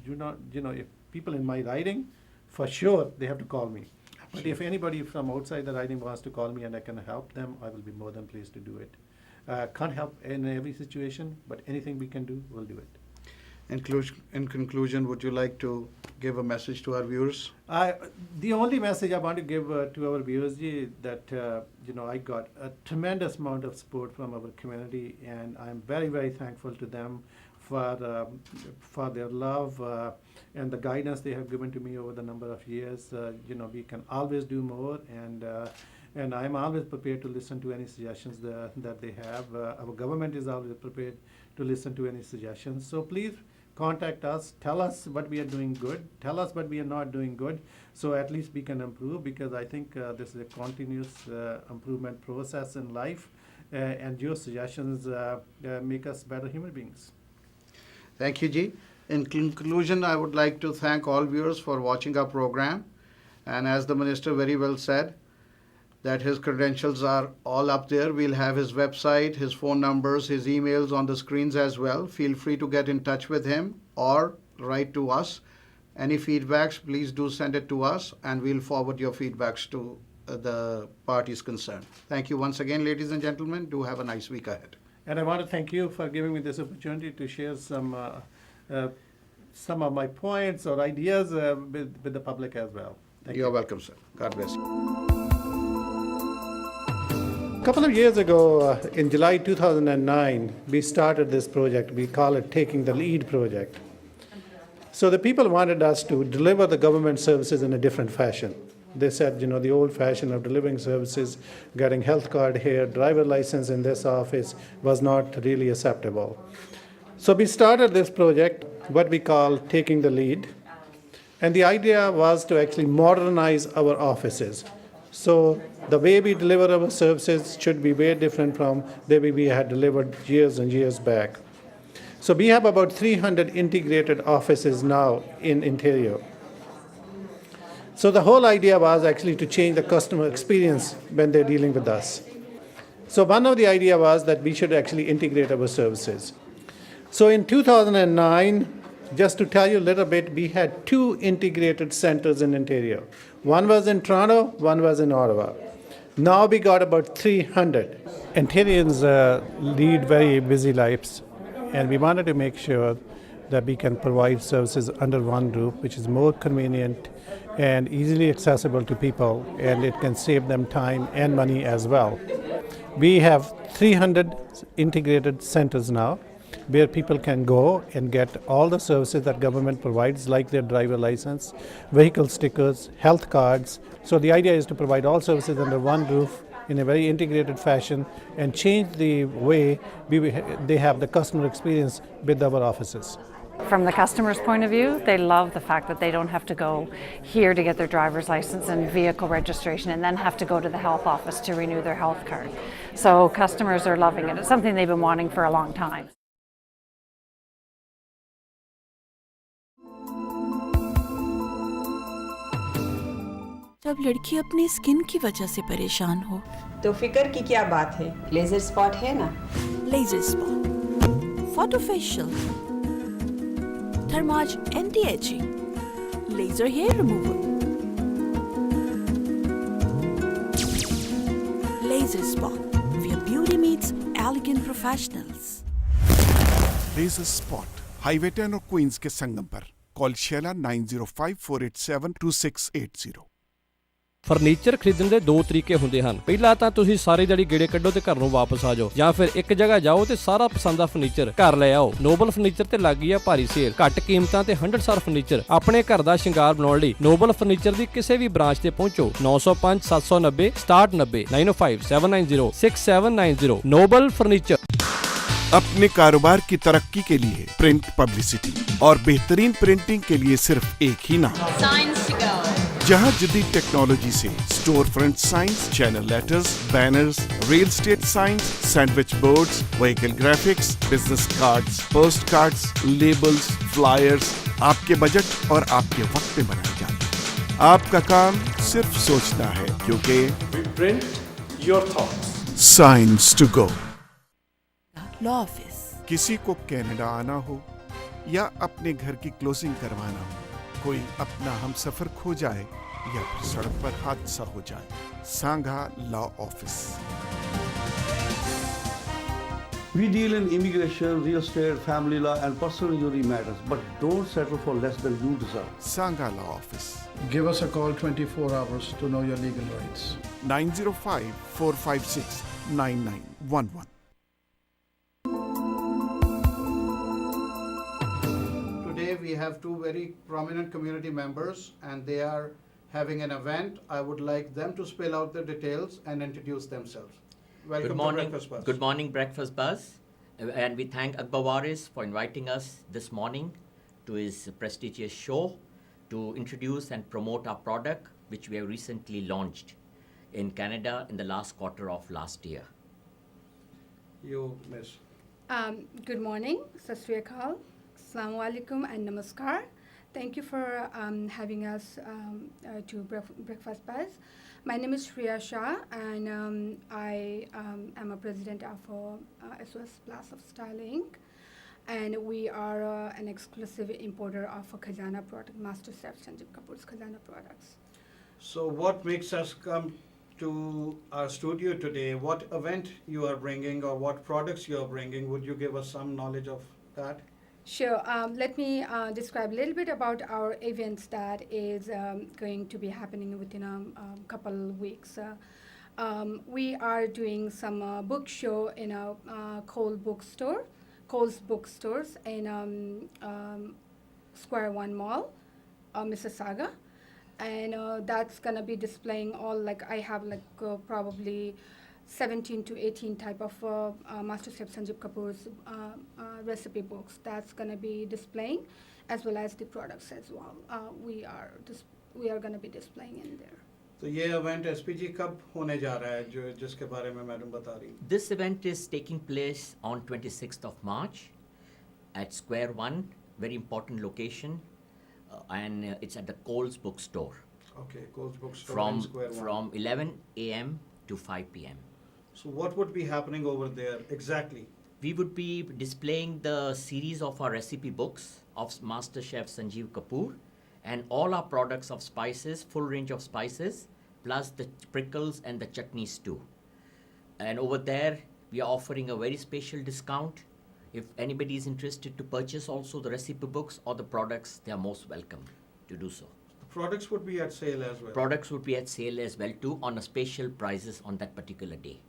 If people in my riding, for sure, they have to call me. But if anybody from outside the riding wants to call me and I can help them, I will be more than pleased to do it. Can't help in every situation, but anything we can do, we'll do it. In conclusion, would you like to give a message to our viewers? The only message I want to give to our viewers is that I got a tremendous amount of support from our community, and I'm very, very thankful to them for their love and the guidance they have given to me over the number of years. We can always do more, and I'm always prepared to listen to any suggestions that they have. Our government is always prepared to listen to any suggestions. So please contact us, tell us what we are doing good, tell us what we are not doing good, so at least we can improve, because I think this is a continuous improvement process in life, and your suggestions make us better human beings. Thank you, Ji. In conclusion, I would like to thank all viewers for watching our program. And as the Minister very well said, that his credentials are all up there. We'll have his website, his phone numbers, his emails on the screens as well. Feel free to get in touch with him or write to us. Any feedbacks, please do send it to us, and we'll forward your feedbacks to the parties concerned. Thank you once again, ladies and gentlemen. Do have a nice week ahead. And I want to thank you for giving me this opportunity to share some of my points or ideas with the public as well. You're welcome, sir. God bless you. A couple of years ago, in July 2009, we started this project. We call it Taking the Lead project. So the people wanted us to deliver the government services in a different fashion. They said, the old fashion of delivering services, getting health card here, driver license in this office was not really acceptable. So we started this project, what we call Taking the Lead. And the idea was to actually modernize our offices. So the way we deliver our services should be very different from the way we had delivered years and years back. So we have about 300 integrated offices now in Ontario. So the whole idea was actually to change the customer experience when they're dealing with us. So one of the idea was that we should actually integrate our services. So in 2009, just to tell you a little bit, we had 2 integrated centers in Ontario. One was in Toronto, one was in Ottawa. Now we got about 300. Ontarians lead very busy lives, and we wanted to make sure that we can provide services under one roof, which is more convenient and easily accessible to people, and it can save them time and money as well. We have 300 integrated centers now where people can go and get all the services that government provides, like their driver license, vehicle stickers, health cards. So the idea is to provide all services under one roof in a very integrated fashion and change the way they have the customer experience with our offices. From the customer's point of view, they love the fact that they don't have to go here to get their driver's license and vehicle registration and then have to go to the health office to renew their health card. So customers are loving it. It's something they've been wanting for a long time. जब लड़की अपनी skin की वजह से परेशान हो तो फिक्र की क्या बात है, लेजर स्पॉट है ना। Laser Spot, photofacial, Thermage anti ageing, laser hair removal, Laser Spot, where beauty meets elegant professionals. Laser Spot highway 10 और क्वींस के संगम पर। Call Sheila 9054872680। ਫਰਨੀਚਰ ਖਰੀਦਣ ਦੇ ਦੋ ਤਰੀਕੇ ਹੁੰਦੇ ਹਨ। ਪਹਿਲਾ ਤਾਂ ਤੁਸੀਂ ਸਾਰੀ ਦਿਹਾੜੀ ਗੇੜੇ ਕੱਢੋ ਤੇ ਘਰ ਨੂੰ ਵਾਪਸ ਆ ਜਾਓ, ਜਾਂ ਫਿਰ ਇੱਕ ਜਗ੍ਹਾ ਜਾਓ ਤੇ ਸਾਰਾ ਪਸੰਦ ਦਾ ਫਰਨੀਚਰ ਘਰ ਲੈ ਆਓ। ਨੋਬਲ ਫਰਨੀਚਰ ਤੇ ਲੱਗੀ ਆ ਭਾਰੀ ਸੇਲ। ਘੱਟ ਕੀਮਤਾਂ ਤੇ 100% ਫਰਨੀਚਰ। ਆਪਣੇ ਘਰ ਦਾ ਸ਼ਿੰਗਾਰ ਬਣਾਉਣ ਲਈ ਨੋਬਲ ਫਰਨੀਚਰ ਦੀ ਕਿਸੇ ਵੀ ਬ੍ਰਾਂਚ ਤੇ ਪਹੁੰਚੋ। 905 790 6790 905 790 6790 ਨੋਬਲ ਫਰਨੀਚਰ। अपने कारोबार की तरक्की के लिए प्रिंट पब्लिसिटी और बेहतरीन प्रिंटिंग के लिए सिर्फ एक ही नाम, जहां जदीद टेक्नोलॉजी से store front science, channel letters, banners, real estate science, sandwich boards, vehicle graphics, business cards, post cards, labels, flyers आपके बजट और आपके वक्त में बनाए जाते हैं। आपका काम सिर्फ सोचना है, क्योंकि Print your thoughts. Science to go. Law office. किसी को कनाडा आना हो या अपने घर की क्लोजिंग करवाना हो, कोई अपना हम सफर खो जाए या फिर सड़क पर हादसा हो जाए, Sangha law office. We deal in immigration, real estate, family law, and personal injury matters, but don't settle for less than you deserve. Sanga law office. Give us a call 24 hours to know your legal rights. 905-456-9911। Today we have two very prominent community members and they are having an event. I would like them to spell out the details and introduce themselves. Welcome Good morning, to Breakfast Buzz. Good morning, Breakfast Buzz. And we thank Akbar Warris for inviting us this morning to his prestigious show to introduce and promote our product, which we have recently launched in Canada in the last quarter of last year. You, Miss. Good morning, Sat Sri Akal, Assalamu alaikum and Namaskar. Thank you for having us to Breakfast Buzz. My name is Shreya Shah and I am a president of SOS Plus of Style Inc. And we are an exclusive importer of a Khazana product, Master Chef Sanjeev Kapoor's Khazana products. So what makes us come to our studio today? What event you are bringing or what products you are bringing? Would you give us some knowledge of that? Sure. Let me describe a little bit about our events that is going to be happening within a couple weeks. We are doing some book show in a Cole's bookstores in Square One Mall, Mississauga. And that's going to be displaying all, like I have probably 17 to 18 type of Master Chef Sanjeev Kapoor's recipe books that's going to be displaying, as well as the products as well. We are going to be displaying in there. तो ये event SPG कब होने जा रहा है जो जिसके बारे में मैडम बता रही हैं? This event is taking place on 26th of March at Square One, very important location, and it's at the Cole's bookstore. Okay, Cole's bookstore in Square One. From 11 a.m. to 5 p.m. So what would be happening over there exactly? We would be displaying the series of our recipe books of Master Chef Sanjeev Kapoor and all our products of spices, full range of spices, plus the pickles and the chutneys too. And over there, we are offering a very special discount. if anybody is interested to purchase also the recipe books or the products, they are most welcome to do so. Products would be at sale as well. Products would be at sale as well too on a special prices on that particular day.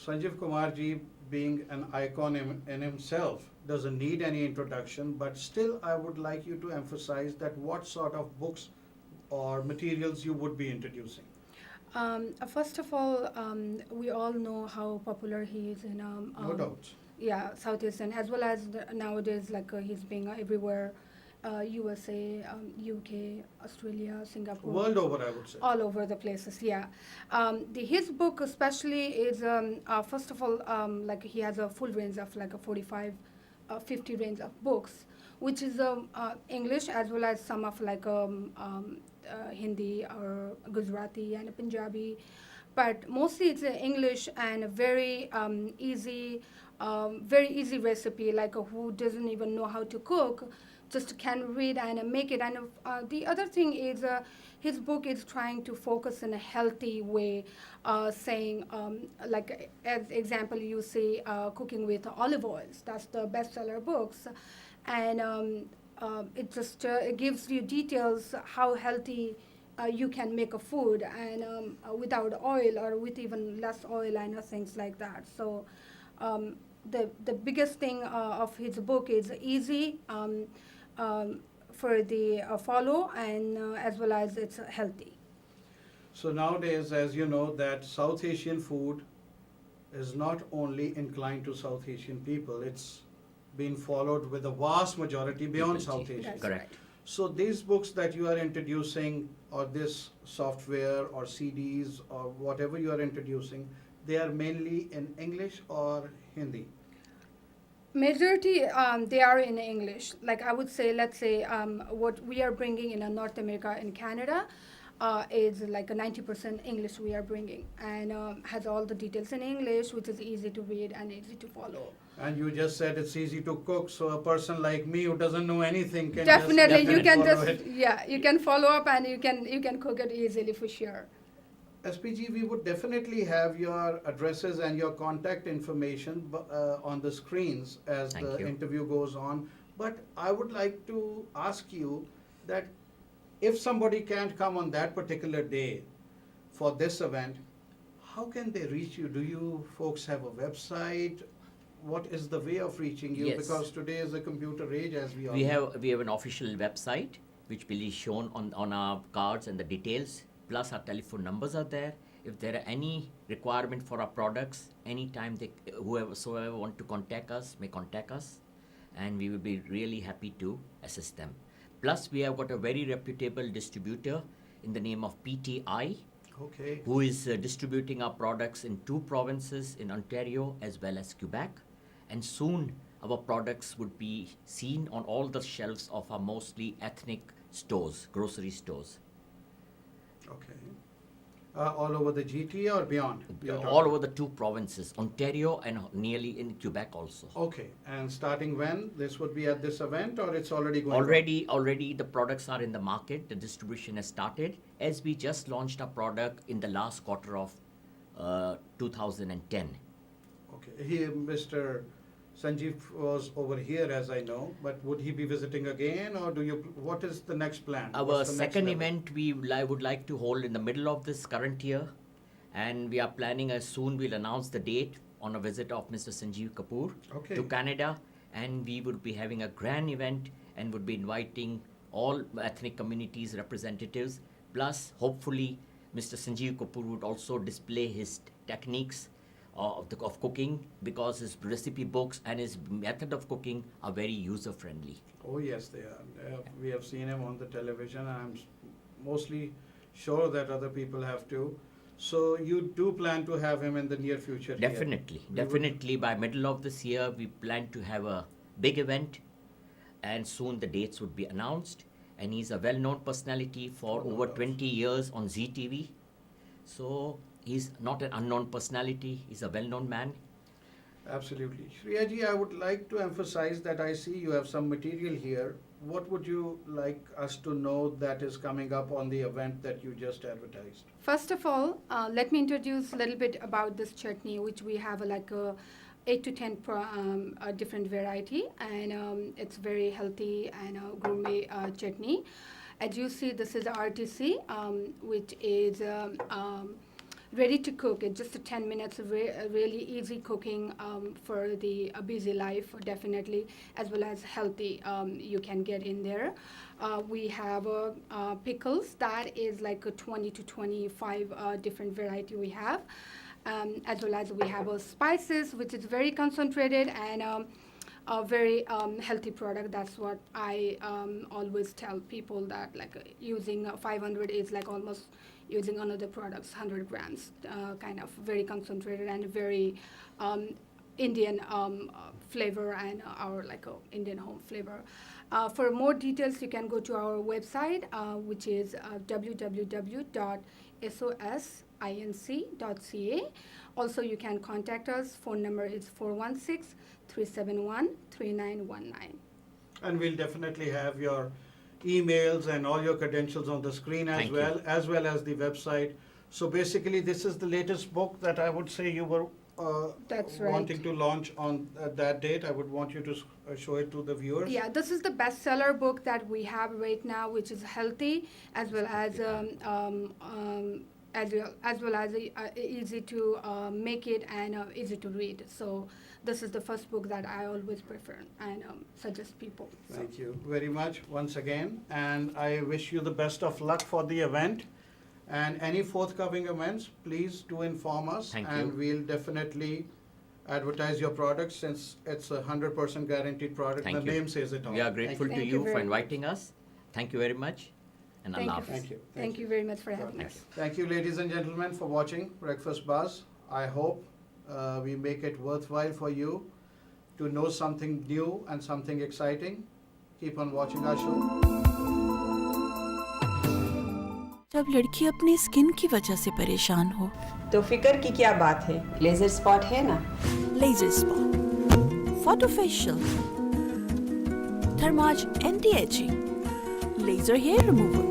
Sanjeev Kumar ji, being an icon in himself, doesn't need any introduction, but still I would like you to emphasize that what sort of books or materials you would be introducing. First of all, we all know how popular he is in No doubt. Yeah, South Asian, as well as nowadays, like he's being everywhere, USA, UK, Australia, Singapore. World over, I would say. All over the places, yeah. His book especially is, first of all, like he has a full range of like a 45, 50 range of books, which is English as well as some of like Hindi or Gujarati and Punjabi. But mostly it's English and a very easy recipe, like who doesn't even know how to cook, just can read and make it. And the other thing is his book is trying to focus in a healthy way, saying like as example you say cooking with olive oils. That's the bestseller books, and it just it gives you details how healthy you can make a food and without oil or with even less oil and things like that. So the biggest thing of his book is easy for the follow and as well as it's healthy. So nowadays, as you know, that South Asian food is not only inclined to South Asian people, it's been followed with a vast majority beyond South Asia. Correct. So these books that you are introducing, or this software or CDs or whatever you are introducing, they are mainly in English or Hindi? Majority, they are in English. Like I would say, let's say what we are bringing in North America and Canada is like a 90% English we are bringing, and has all the details in English, which is easy to read and easy to follow. And you just said it's easy to cook, so a person like me who doesn't know anything can Definitely, you can follow just it. yeah, you can follow up and you can cook it easily for sure. SPG, we would definitely have your addresses and your contact information on the screens as Thank the you. interview goes on. But I would like to ask you that if somebody can't come on that particular day for this event, how can they reach you? Do you folks have a website? What is the way of reaching you? Yes. Because today is a computer age, as we all We know. have an official website which will be shown on our cards and the details. Plus our telephone numbers are there. If there are any requirement for our products, anytime whoever want to contact us may contact us, and we will be really happy to assist them. Plus we have got a very reputable distributor in the name of PTI, Okay. who is distributing our products in 2 provinces in Ontario as well as Quebec, and soon our products would be seen on all the shelves of our mostly ethnic stores, grocery stores. Okay. All over the GTA or beyond? All over the 2 provinces, Ontario and nearly in Quebec also. Okay, and starting when? This would be at this event or it's already going on? Already the products are in the market, the distribution has started, as we just launched our product in the last quarter of 2010. Okay, Mr. Sanjeev was over here, as I know, but would he be visiting again, or what is the next plan? Our What's the next second level? event I would like to hold in the middle of this current year, and we are planning as soon we'll announce the date on a visit of Mr. Sanjeev Kapoor Okay. to Canada, and we would be having a grand event and would be inviting all ethnic communities representatives, plus hopefully Mr. Sanjeev Kapoor would also display his techniques of cooking, because his recipe books and his method of cooking are very user friendly. Oh yes, they are. We have seen him on the television, and I'm mostly sure that other people have too. So you do plan to have him in the near future? Definitely, Here? definitely. By middle of this year, we plan to have a big event, and soon the dates would be announced. And he's a well-known personality for over 20 years on ZTV. So he's not an unknown personality. He's a well-known man. Absolutely. Shriyaji, I would like to emphasize that I see you have some material here. What would you like us to know that is coming up on the event that you just advertised? First of all, let me introduce a little bit about this chutney, which we have like 8 to 10 different variety, and it's very healthy and gourmet chutney. As you see, this is RTC, which is ready to cook. It's just 10 minutes, really easy cooking for the busy life, definitely, as well as healthy you can get in there. We have pickles, that is like a 20 to 25 different variety we have. As well as we have spices, which is very concentrated and a very healthy product. That's what I always tell people, that like using 500 is like almost using another product's 100 grams, kind of very concentrated and very Indian flavor and our like Indian home flavor. For more details, you can go to our website, which is www.sosinc.ca. Also, you can contact us. Phone number is 416-371-3919. And we'll definitely have your emails and all your credentials on the screen as well as the website. So basically, this is the latest book that I would say you were That's right. wanting to launch on that date. I would want you to show it to the viewers. Yeah, this is the bestseller book that we have right now, which is healthy as well as easy to make it and easy to read. So this is the first book that I always prefer and suggest people. Thank you very much once again, and I wish you the best of luck for the event. And any forthcoming events, please do inform us. Thank and you. We'll definitely advertise your product, since it's a 100% guaranteed product. Thank the you. name says it all. We are grateful to you for inviting us. Thank you very much. And Allah Hafiz. Thank you. Thank you very much for having us. Thank you, ladies and gentlemen, for watching Breakfast Buzz. I hope we make it worthwhile for you to know something new and something exciting. Keep on watching our show. जब लड़की अपनी skin की वजह से परेशान हो तो फिक्र की क्या बात है, लेजर स्पॉट है ना। Laser Spot, photofacial, Thermage anti ageing, laser hair removal,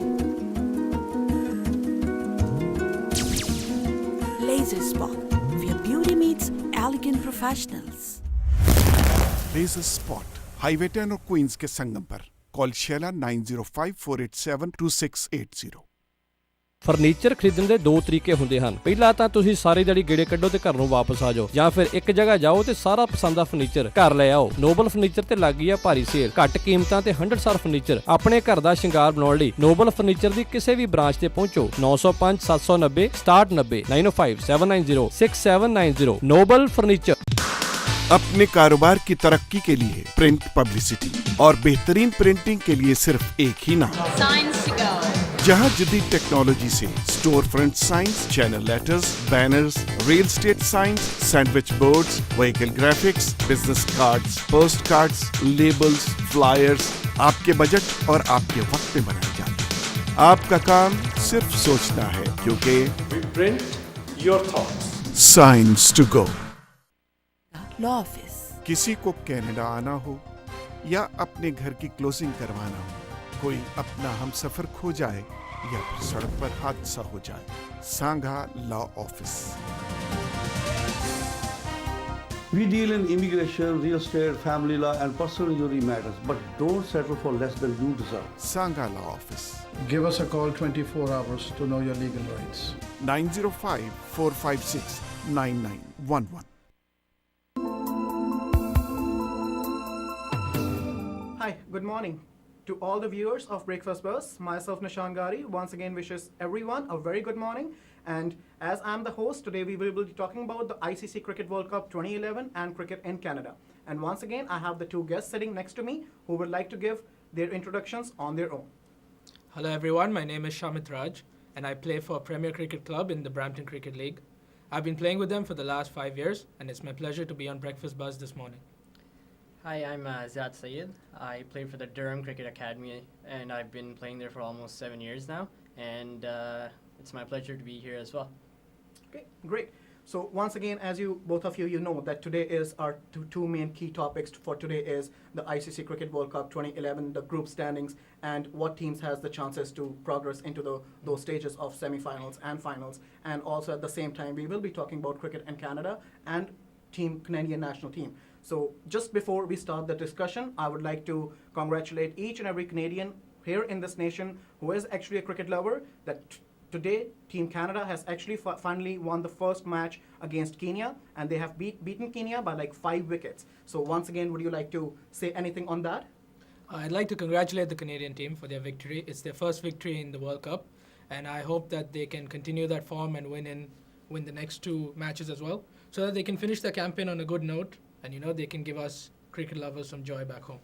Laser Spot, where beauty meets elegant professionals. Laser Spot highway 10 और क्वींस के संगम पर। Call Sheila 9054872680। ਫਰਨੀਚਰ ਖਰੀਦਣ ਦੇ ਦੋ ਤਰੀਕੇ ਹੁੰਦੇ ਹਨ। ਪਹਿਲਾ ਤਾਂ ਤੁਸੀਂ ਸਾਰੀ ਦਿਹਾੜੀ ਗੇੜੇ ਕੱਢੋ ਤੇ ਘਰ ਨੂੰ ਵਾਪਸ ਆ ਜਾਓ, ਜਾਂ ਫਿਰ ਇੱਕ ਜਗ੍ਹਾ ਜਾਓ ਤੇ ਸਾਰਾ ਪਸੰਦ ਦਾ ਫਰਨੀਚਰ ਘਰ ਲੈ ਆਓ। ਨੋਬਲ ਫਰਨੀਚਰ ਤੇ ਲੱਗੀ ਆ ਭਾਰੀ ਸੇਲ, ਘੱਟ ਕੀਮਤਾਂ ਤੇ 100% ਫਰਨੀਚਰ। ਆਪਣੇ ਘਰ ਦਾ ਸ਼ਿੰਗਾਰ ਬਣਾਉਣ ਲਈ ਨੋਬਲ ਫਰਨੀਚਰ ਦੀ ਕਿਸੇ ਵੀ ਬ੍ਰਾਂਚ ਤੇ ਪਹੁੰਚੋ। 905-790-6790 905-790-6790 नोबल फर्नीचर। अपने कारोबार की तरक्की के लिए प्रिंट पब्लिसिटी और बेहतरीन प्रिंटिंग के लिए सिर्फ एक ही नाम, Signs to go. जहां जदीद टेक्नोलॉजी से store front science, channel letters, banners, real estate science, sandwich boards, vehicle graphics, business cards, post cards, labels, flyers आपके बजट और आपके वक्त में बनाए जाते हैं। आपका काम सिर्फ सोचना है, क्योंकि We print your thoughts. Science to go. Law office, किसी को कनाडा आना हो या अपने घर की क्लोजिंग करवाना हो, कोई अपना हमसफर खो जाए या फिर सड़क पर हादसा हो जाए, Sangha law office. We deal in immigration, real estate, family law, and personal injury matters, but don't settle for less than you deserve. Sanga law office. Give us a call 24 hours to know your legal rights. 905-456-9911। Hi, good morning. To all the viewers of Breakfast Buzz, myself Nishan Gari once again wishes everyone a very good morning. And as I'm the host, today we will be talking about the ICC Cricket World Cup 2011 and cricket in Canada. And once again, I have the two guests sitting next to me who would like to give their introductions on their own. Hello everyone, my name is Shamit Raj and I play for Premier Cricket Club in the Brampton Cricket League. I've been playing with them for the last 5 years and it's my pleasure to be on Breakfast Buzz this morning. Hi, I'm Zad Sayed. I play for the Durham Cricket Academy and I've been playing there for almost 7 years now, and it's my pleasure to be here as well. Okay, great. So once again, as both of you know that today is our two main key topics for today is the ICC Cricket World Cup 2011, the group standings, and what teams has the chances to progress into those stages of semi-finals and finals. And also at the same time, we will be talking about cricket in Canada and Canadian national team. So just before we start the discussion, I would like to congratulate each and every Canadian here in this nation who is actually a cricket lover, that today Team Canada has actually finally won the first match against Kenya, and they have beaten Kenya by like 5 wickets. So once again, would you like to say anything on that? I'd like to congratulate the Canadian team for their victory. It's their first victory in the World Cup, and I hope that they can continue that form and win the next 2 matches as well, so that they can finish their campaign on a good note, and they can give us cricket lovers some joy back home.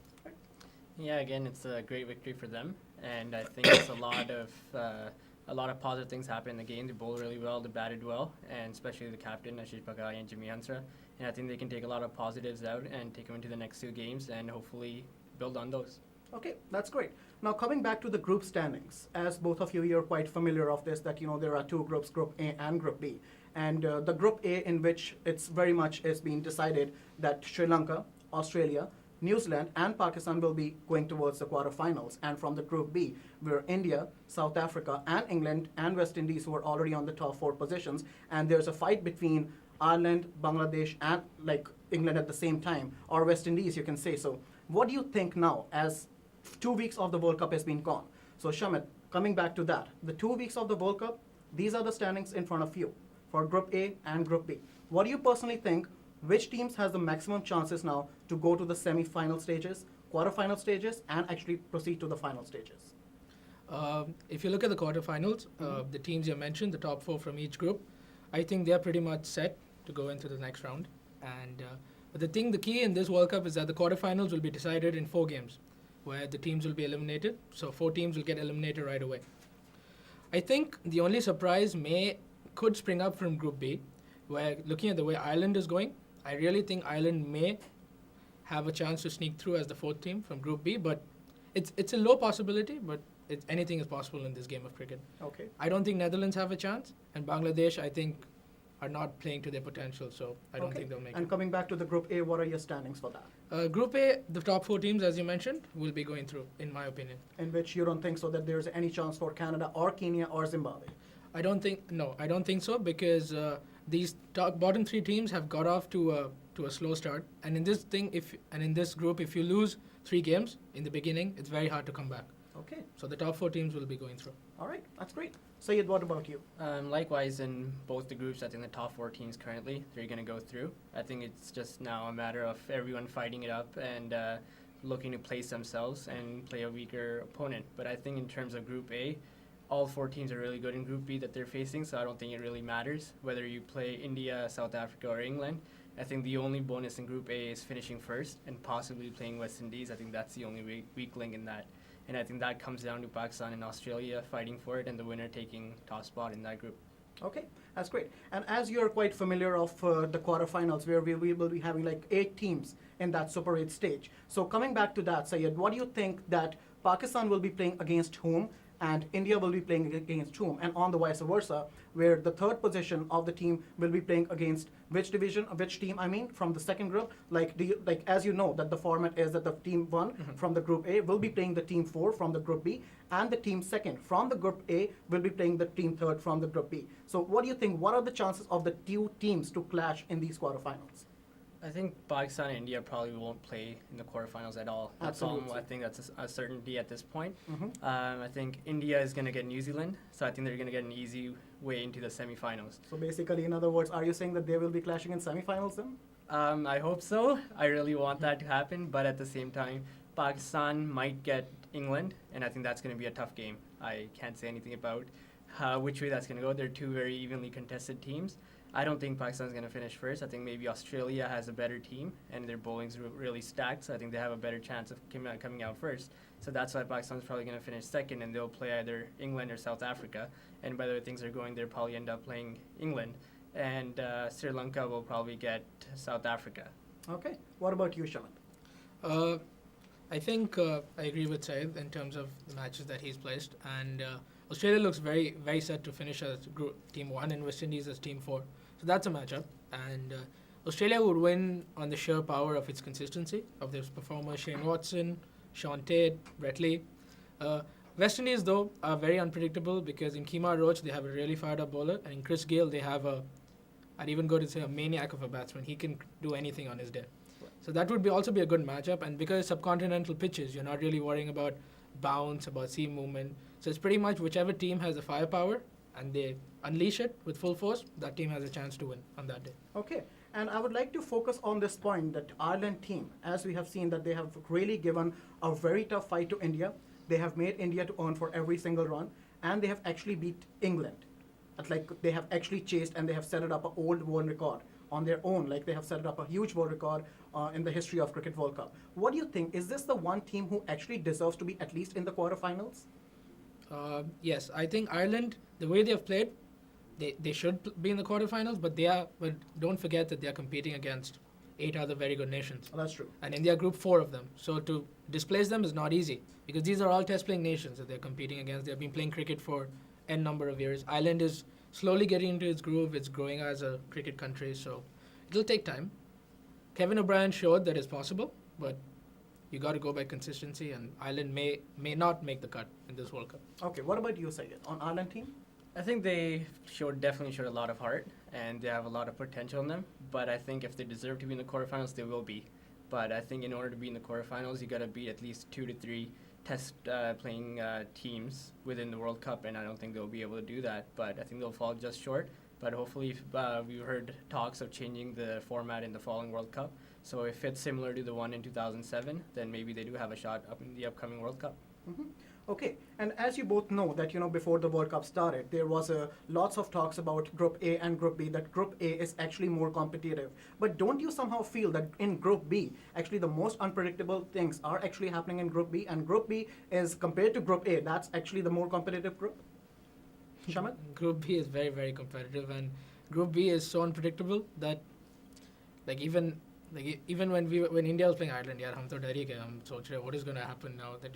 Yeah, again, it's a great victory for them, and I think it's a lot of positive things happen in the game. They bowled really well, they batted well, and especially the captain, Ashish Bagai and Jimmy Hansra. And I think they can take a lot of positives out and take them into the next 2 games and hopefully build on those. Okay, that's great. Now coming back to the group standings, as both of you are quite familiar of this, that there are 2 groups, Group A and Group B. And the Group A, in which it's very much is being decided that Sri Lanka, Australia, New Zealand and Pakistan will be going towards the quarterfinals. And from the Group B, where India, South Africa and England and West Indies who are already on the top 4 positions, and there's a fight between Ireland, Bangladesh and like England at the same time, or West Indies you can say. So what do you think now, as 2 weeks of the World Cup has been gone? So Shamit, coming back to that, the 2 weeks of the World Cup, these are the standings in front of you for Group A and Group B. What do you personally think, which teams has the maximum chances now to go to the semi-final stages, quarter-final stages, and actually proceed to the final stages? If you look at the quarterfinals, the teams you mentioned, the top 4 from each group, I think they're pretty much set to go into the next round. And but the key in this World Cup is that the quarterfinals will be decided in 4 games, where the teams will be eliminated. So 4 teams will get eliminated right away. I think the only surprise could spring up from Group B, where looking at the way Ireland is going, I really think Ireland may have a chance to sneak through as the 4th team from Group B, but it's a low possibility, but anything is possible in this game of cricket. Okay. I don't think Netherlands have a chance, and Bangladesh, I think, are not playing to their potential, so I don't think they'll make it. And coming back to the Group A, what are your standings for that? Group A, the top 4 teams, as you mentioned, will be going through, in my opinion. In which you don't think so that there's any chance for Canada or Kenya or Zimbabwe? I don't think so, because these bottom 3 teams have got off to a slow start, and in this group, if you lose 3 games in the beginning, it's very hard to come back. Okay. So the top 4 teams will be going through. All right, that's great. Sayed, what about you? Likewise, in both the groups, I think the top 4 teams currently, they're going to go through. I think it's just now a matter of everyone fighting it up and looking to place themselves and play a weaker opponent. But I think in terms of Group A, all 4 teams are really good in Group B that they're facing, so I don't think it really matters whether you play India, South Africa, or England. I think the only bonus in Group A is finishing first and possibly playing West Indies. I think that's the only weak link in that. And I think that comes down to Pakistan and Australia fighting for it and the winner taking top spot in that group. Okay, that's great. And as you're quite familiar of the quarterfinals, where we will be having like 8 teams in that Super 8 stage. So coming back to that, Sayed, what do you think that Pakistan will be playing against whom and India will be playing against whom, and on the vice versa, where the 3rd position of the team will be playing against which team from the second group? As you know that the format is that the team 1 from the Group A will be playing the team 4 from the Group B, and the team 2nd from the Group A will be playing the team 3rd from the Group B. So what do you think, what are the chances of the 2 teams to clash in these quarterfinals? I think Pakistan and India probably won't play in the quarterfinals at all. Absolutely. I think that's a certainty at this point. I think India is going to get New Zealand, so I think they're going to get an easy way into the semifinals. So basically, in other words, are you saying that they will be clashing in semifinals then? I hope so. I really want that to happen, but at the same time, Pakistan might get England, and I think that's going to be a tough game. I can't say anything about which way that's going to go. They're 2 very evenly contested teams. I don't think Pakistan's going to finish first. I think maybe Australia has a better team, and their bowling's really stacked, so I think they have a better chance of coming out first. So that's why Pakistan's probably going to finish 2nd, and they'll play either England or South Africa. And by the way things are going, they'll probably end up playing England. And Sri Lanka will probably get South Africa. Okay. What about you, Shamit? I think I agree with Syed in terms of the matches that he's placed. And Australia looks very, very set to finish as Team 1 and West Indies as Team 4. So that's a matchup. And Australia would win on the sheer power of its consistency, of their performers Shane Watson, Sean Tate, Brett Lee. West Indies, though, are very unpredictable because in Kemar Roach, they have a really fired-up bowler. And in Chris Gale, they have a I'd even go to say a maniac of a batsman. He can do anything on his day. So that would also be a good matchup. And because subcontinental pitches, you're not really worrying about bounce, about seam movement. So it's pretty much whichever team has the firepower and they unleash it with full force, that team has a chance to win on that day. Okay. And I would like to focus on this point that Ireland team, as we have seen that they have really given a very tough fight to India. They have made India to earn for every single run, and they have actually beat England. They have actually chased and they have set it up an old world record on their own. Like they have set it up a huge world record in the history of Cricket World Cup. What do you think? Is this the one team who actually deserves to be at least in the quarterfinals? Yes, I think Ireland, the way they have played, they should be in the quarterfinals, but don't forget that they are competing against 8 other very good nations. Oh, that's true. And India group 4 of them. So to displace them is not easy because these are all test playing nations that they're competing against. They've been playing cricket for n number of years. Ireland is slowly getting into its groove. It's growing as a cricket country, so it'll take time. Kevin O'Brien showed that it's possible, but you got to go by consistency, and Ireland may not make the cut in this World Cup. Okay, what about you, Syed, on Ireland team? I think they definitely showed a lot of heart, and they have a lot of potential in them. But I think if they deserve to be in the quarterfinals, they will be. But I think in order to be in the quarterfinals, you got to beat at least 2 to 3 test playing teams within the World Cup, and I don't think they'll be able to do that. But I think they'll fall just short. But hopefully, we've heard talks of changing the format in the following World Cup. So if it's similar to the one in 2007, then maybe they do have a shot up in the upcoming World Cup. Mm-hmm. Okay, and as you both know that, before the World Cup started, there was lots of talks about Group A and Group B, that Group A is actually more competitive. But don't you somehow feel that in Group B, actually the most unpredictable things are actually happening in Group B, and Group B is, compared to Group A, that's actually the more competitive group? Shamit? Group B is very, very competitive, and Group B is so unpredictable that even when India was playing Ireland, hum to dar hi gaye, hum soch rahe what is going to happen now that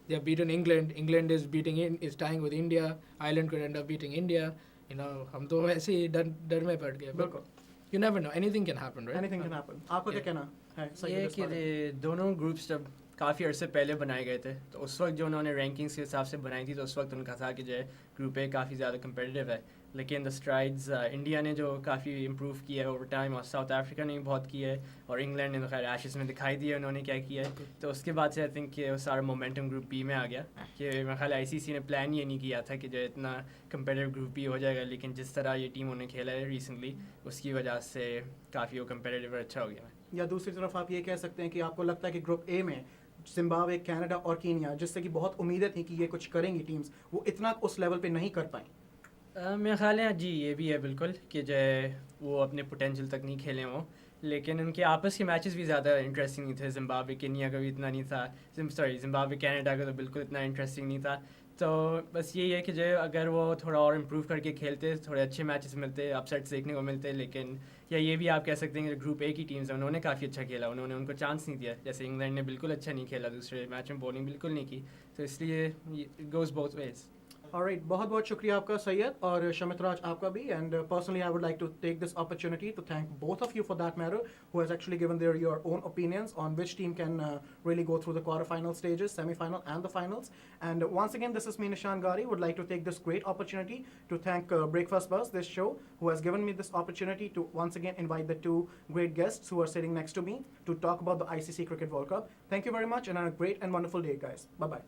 they have beaten England. England is tying with India. Ireland could end up beating India. हम तो वैसे ही डर में पड़ गए. But you never know. Anything can happen, right? Anything can happen. आपको क्या कहना है? ये कि दोनों ग्रुप्स जब काफ़ी अरसे पहले बनाए गए थे, तो उस वक्त जो उन्होंने रैंकिंग्स के हिसाब से बनाई थी, तो उस वक्त उनका था कि जो है ग्रुप ए काफ़ी ज़्यादा कम्पिटिटिव है. लेकिन द स्ट्राइड्स इंडिया ने जो काफ़ी इम्प्रूव किया है ओवर टाइम, और साउथ अफ्रीका ने भी बहुत किया है, और इंग्लैंड ने तो खैर एशेस में दिखाई दिया उन्होंने क्या किया है. तो उसके बाद से आई थिंक कि सारा मोमेंटम ग्रुप बी में आ गया कि मेरे ख्याल ICC ने प्लान ये नहीं किया था कि जो इतना कम्पिटिटिव ग्रुप बी हो जाएगा, लेकिन जिस तरह ये टीम उन्हें खेला है रिसेंटली, उसकी वजह से काफ़ी वो कम्पिटिटिव और अच्छा हो गया. या दूसरी तरफ आप ये कह सकते हैं कि आपको लगता है कि ग्रुप ए में जिम्बाब्वे, कनाडा और कीनिया, जिससे कि बहुत उम्मीदें थी कि ये कुछ करेंगी टीम्स, वो इतना उस लेवल पे नहीं कर पाई. मेरा ख्याल है जी ये भी है बिल्कुल कि जो है वो अपने पोटेंशियल तक नहीं खेले वो, लेकिन उनके आपस के मैचेस भी ज़्यादा इंटरेस्टिंग नहीं थे. जिम्बाब्वे केनिया का भी इतना नहीं था, जिम्बाब्वे कनाडा का तो बिल्कुल इतना इंटरेस्टिंग नहीं था. तो बस यही है कि जो अगर वो थोड़ा और इम्प्रूव करके खेलते, थोड़े अच्छे मैचेस मिलते, अपसेट्स देखने को मिलते. लेकिन या ये भी आप कह सकते हैं कि ग्रुप ए की टीम्स हैं, उन्होंने काफ़ी अच्छा खेला, उन्होंने उनको चांस नहीं दिया. जैसे इंग्लैंड ने बिल्कुल अच्छा नहीं खेला, दूसरे मैच में बॉलिंग बिल्कुल नहीं की, तो इसलिए it goes both ways. Alright, बहुत बहुत शुक्रिया आपका सैयद और शमित राज आपका भी. And personally I would like to take this opportunity to thank both of you for that matter, who has actually given your own opinions on which team can really go through the quarterfinal stages, semi-final and the finals. And once again, this is me, Nishan Gari, would like to take this great opportunity to thank Breakfast Buzz, this show, who has given me this opportunity to once again invite the 2 great guests who are sitting next to me to talk about the ICC Cricket World Cup. Thank you very much and have a great and wonderful day, guys. Bye-bye.